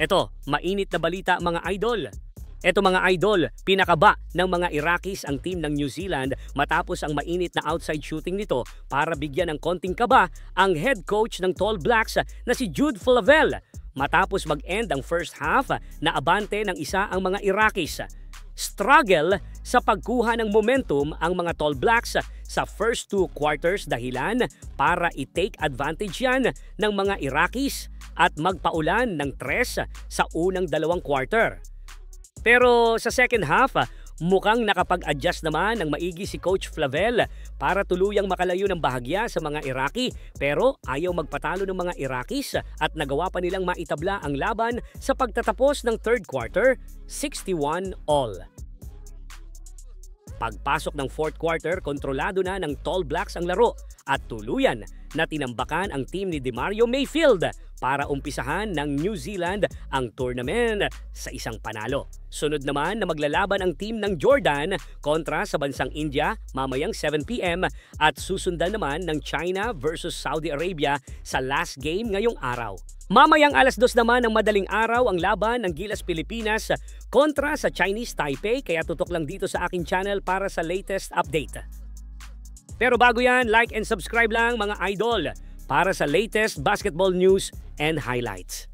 Eto, mainit na balita mga idol. Eto mga idol, pinakaba ng mga Iraqis ang team ng New Zealand matapos ang mainit na outside shooting nito para bigyan ng konting kaba ang head coach ng Tall Blacks na si Jude Flavel. Matapos mag-end ang first half, naabante ng isa ang mga Iraqis. Struggle sa pagkuha ng momentum ang mga Tall Blacks sa first two quarters dahilan para i-take advantage yan ng mga Iraqis at magpaulan ng 3 sa unang 2 quarter. Pero sa second half, mukhang nakapag-adjust naman ng maigi si Coach Flavel para tuluyang makalayo ng bahagya sa mga Iraqi pero ayaw magpatalo ng mga Iraqis at nagawa pa nilang maitabla ang laban sa pagtatapos ng third quarter, 61 all. Pagpasok ng fourth quarter, kontrolado na ng Tall Blacks ang laro at tuluyan na tinambakan ang team ni Demario Mayfield para umpisahan ng New Zealand ang tournament sa isang panalo. Sunod naman na maglalaban ang team ng Jordan kontra sa bansang India mamayang 7 p.m. at susundan naman ng China versus Saudi Arabia sa last game ngayong araw. Mamayang alas 2 naman ng madaling araw ang laban ng Gilas Pilipinas kontra sa Chinese Taipei, kaya tutok lang dito sa aking channel para sa latest update. Pero bago yan, like and subscribe lang mga idol para sa latest basketball news and highlights.